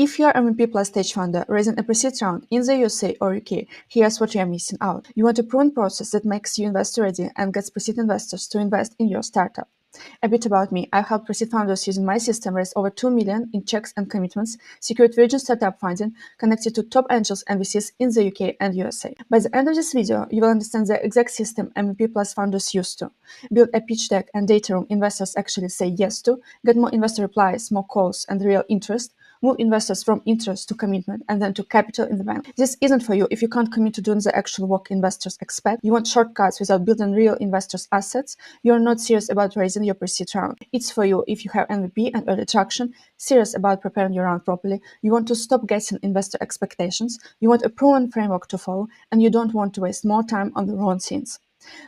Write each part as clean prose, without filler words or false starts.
If you are MVP plus stage founder raising a pre-seed round in the USA or UK, here's what you are missing out. You want a proven process that makes you investor ready and gets pre-seed investors to invest in your startup. A bit about me. I helped pre-seed founders using my system raise over $2 million in checks and commitments, secured Virgin startup funding, connected to top angels and VCs in the UK and USA. By the end of this video, you will understand the exact system MVP Plus founders used to build a pitch deck and data room investors actually say yes to, get more investor replies, more calls, and real interest, move investors from interest to commitment and then to capital in the bank. This isn't for you if you can't commit to doing the actual work investors expect, you want shortcuts without building real investors' assets, you're not serious about raising your pre-seed round. It's for you if you have MVP and early traction, serious about preparing your round properly, you want to stop guessing investor expectations, you want a proven framework to follow, and you don't want to waste more time on the wrong things.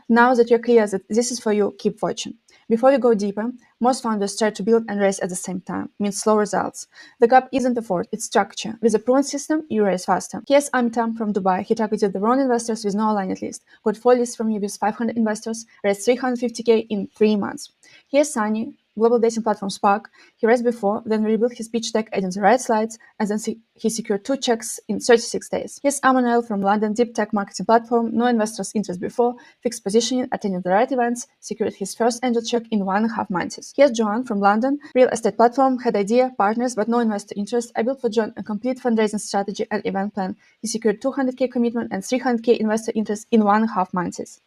Now that you're clear that this is for you, keep watching. Before we go deeper, most founders try to build and raise at the same time, means slow results. The gap isn't effort, it's structure. With a proven system, you raise faster. Here's Amitam from Dubai. He targeted the wrong investors with no aligned list, got 4 lists from you with 500 investors, raised 350K in 3 months. Here's Sunny, global dating platform Spark. He raised before, then rebuilt his pitch deck adding the right slides, and then he secured 2 checks in 36 days. Here's Amanel from London, deep tech marketing platform, no investors interest before, fixed positioning, attending the right events, secured his first angel check in 1.5 months. Here's Joan from London, real estate platform, had idea, partners, but no investor interest. I built for John a complete fundraising strategy and event plan. He secured 200K commitment and 300K investor interest in 1.5 months.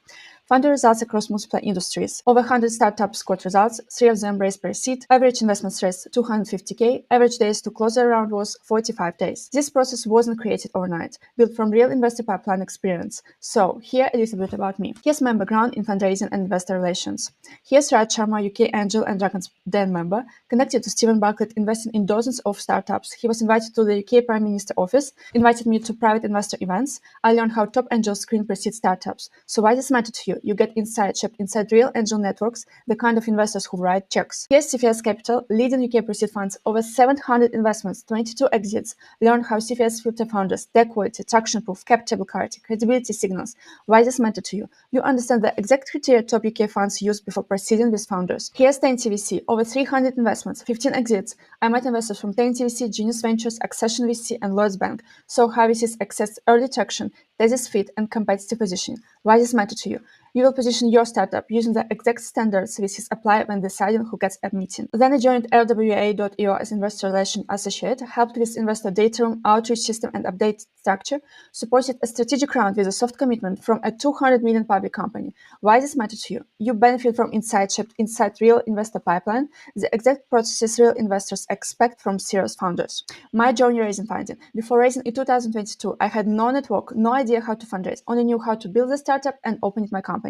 Founder results across multiple industries. Over 100 startups got results, 3 of them raised per seed. Average investments raised 250K. Average days to close their round was 45 days. This process wasn't created overnight, built from real investor pipeline experience. So, here a little bit about me. Here's my background in fundraising and investor relations. Here's Raj Sharma, UK Angel and Dragon's Den member, connected to Stephen Bartlett, investing in dozens of startups. He was invited to the UK Prime Minister office, invited me to private investor events. I learned how top angels screen pre-seed startups. So why does it matter to you? You get insight shipped inside real angel networks, the kind of investors who write checks. Here's CFS Capital, leading UK pre-seed funds, over 700 investments, 22 exits. Learn how CFS filter founders, deck quality, traction proof, cap table clarity, credibility signals. Why does it matter to you? You understand the exact criteria top UK funds use before proceeding with founders. Here's TNTVC, over 300 investments, 15 exits. I met investors from TNTVC, Genius Ventures, Accession VC, and Lloyds Bank. So how VCs access early traction, thesis fit, and competitive positioning. Why does it matter to you? You will position your startup using the exact standards VCs apply when deciding who gets a meeting. Then I joined LWA.io as Investor Relations Associate, helped with investor data room, outreach system, and update structure, supported a strategic round with a soft commitment from a 200 million public company. Why does this matter to you? You benefit from insight shipped inside real investor pipeline, the exact processes real investors expect from serious founders. My journey raising funding. Before raising in 2022, I had no network, no idea how to fundraise, only knew how to build a startup and open it my company.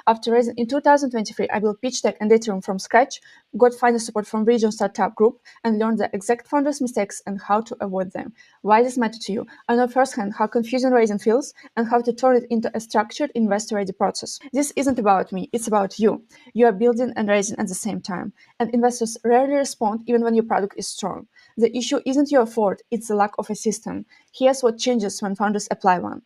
After raising in 2023, I built pitch deck and data room from scratch, got final support from Region Startup Group, and learned the exact founders' mistakes and how to avoid them. Why does this matter to you? I know firsthand how confusing raising feels and how to turn it into a structured investor-ready process. This isn't about me, it's about you. You are building and raising at the same time, and investors rarely respond even when your product is strong. The issue isn't your effort, it's the lack of a system. Here's what changes when founders apply one.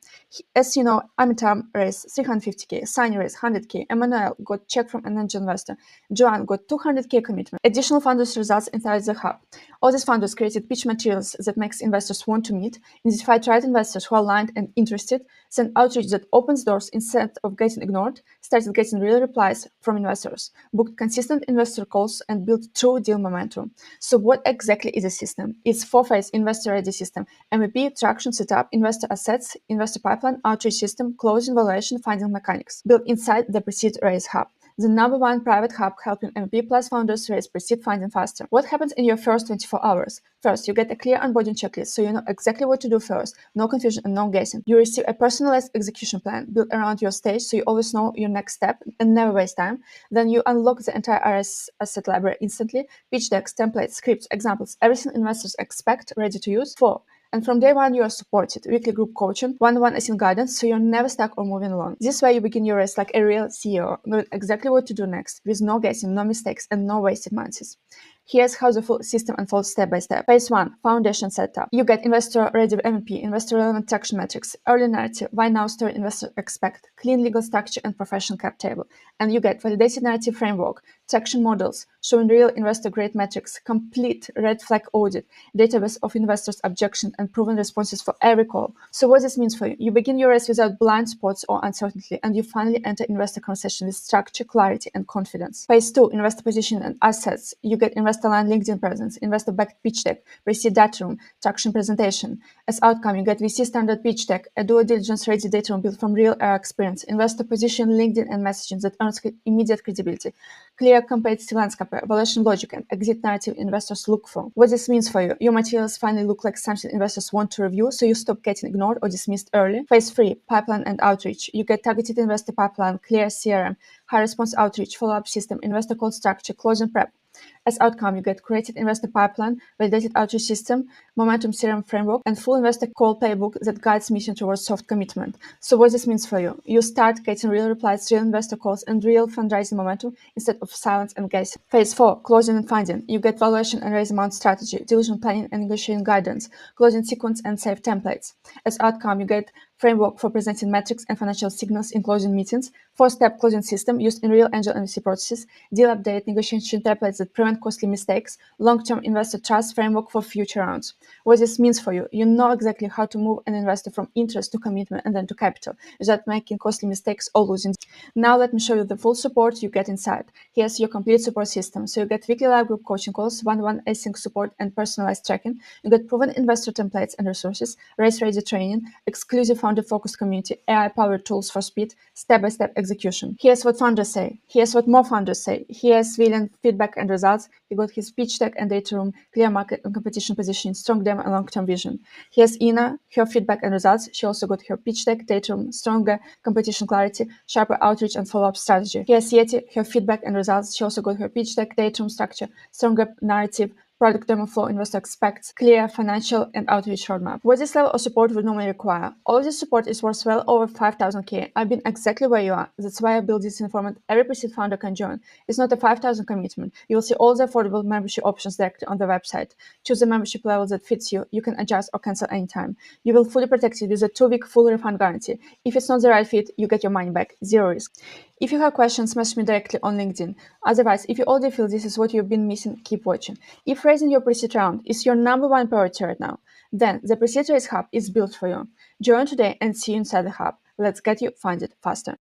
As you know, Amitam raised 350K, Sunny raised 100K, Emmanuel got check from an angel investor, Joan got 200K commitment. Additional founders results inside the hub. All these founders created pitch materials that makes investors want to meet, identified right investors who are aligned and interested, sent outreach that opens doors instead of getting ignored, started getting real replies from investors, booked consistent investor calls, and built true deal momentum. So what exactly is a system? It's 4-phase investor-ready system: MVP, traction, setup, investor assets, investor pipeline, outreach system, closing, valuation, funding mechanics, built inside the pre-seed raise hub. The #1 private hub helping MVP plus founders raise pre-seed funding faster. What happens in your first 24 hours? First, you get a clear onboarding checklist, so you know exactly what to do first. No confusion and no guessing. You receive a personalized execution plan built around your stage, so you always know your next step and never waste time. Then you unlock the entire RS asset library instantly. Pitch decks, templates, scripts, examples, everything investors expect, ready to use. 4. And from day one, you are supported. Weekly group coaching, one-on-one async guidance, so you're never stuck or moving along. This way, you begin your race like a real CEO, knowing exactly what to do next, with no guessing, no mistakes, and no wasted months. Here's how the full system unfolds step by step. Phase 1, foundation setup. You get investor-ready MVP, investor-relevant traction metrics, early narrative, why now story investors expect, clean legal structure, and professional cap table. And you get validated narrative framework, traction models, showing real investor-grade metrics, complete red flag audit, database of investors' objections, and proven responses for every call. So what this means for you? You begin your race without blind spots or uncertainty, and you finally enter investor conversation with structure, clarity, and confidence. Phase 2, investor position and assets. You get investor-aligned LinkedIn presence, investor-backed pitch deck, VC data room, traction presentation. As outcome, you get VC standard pitch deck, a due diligence-ready data room built from real era experience, investor position, LinkedIn, and messaging that earns immediate credibility, clear competitive landscape, evaluation logic, and exit narrative investors look for. What this means for you? Your materials finally look like something investors want to review, so you stop getting ignored or dismissed early. Phase 3, pipeline and outreach. You get targeted investor pipeline, clear CRM, high response outreach, follow-up system, investor call structure, closing prep. As outcome, you get created investor pipeline, validated outreach system, momentum CRM framework, and full investor call playbook that guides mission towards soft commitment. So what this means for you? You start getting real replies, real investor calls, and real fundraising momentum instead of silence and guessing. Phase 4, closing and funding. You get valuation and raise amount strategy, diligent planning and negotiating guidance, closing sequence and save templates. As outcome, you get framework for presenting metrics and financial signals in closing meetings, 4-step closing system used in real angel and VC processes, deal update, negotiation templates that prevent costly mistakes, long-term investor trust framework for future rounds. What this means for you? You know exactly how to move an investor from interest to commitment and then to capital, without making costly mistakes or losing. Now let me show you the full support you get inside. Here's your complete support system. So you get weekly live group coaching calls, one-on-one async support and personalized tracking. You get proven investor templates and resources, race-ready training, exclusive founder-focused community, AI-powered tools for speed, step-by-step execution. Here's what founders say. Here's what more founders say. Here's William feedback and results. He got his pitch deck and data room, clear market and competition positioning, strong demo and long-term vision. Here's Ina, her feedback and results. She also got her pitch deck, data room, stronger competition clarity, sharper outreach and follow-up strategy. Here's Yeti, her feedback and results. She also got her pitch deck, data room structure, stronger narrative, product demo flow investor expects, clear financial and outreach roadmap. What this level of support would normally require? All of this support is worth well over 5,000K. I've been exactly where you are. That's why I built this environment every pre-seed founder can join. It's not a 5,000 commitment. You'll see all the affordable membership options directly on the website. Choose the membership level that fits you. You can adjust or cancel anytime. You will fully protected with a 2-week full refund guarantee. If it's not the right fit, you get your money back. Zero risk. If you have questions, message me directly on LinkedIn. Otherwise, if you already feel this is what you've been missing, keep watching. If raising your pre-seed round is your number one priority right now, then the Pre-Seed Raise Hub is built for you. Join today and see you inside the hub. Let's get you funded faster.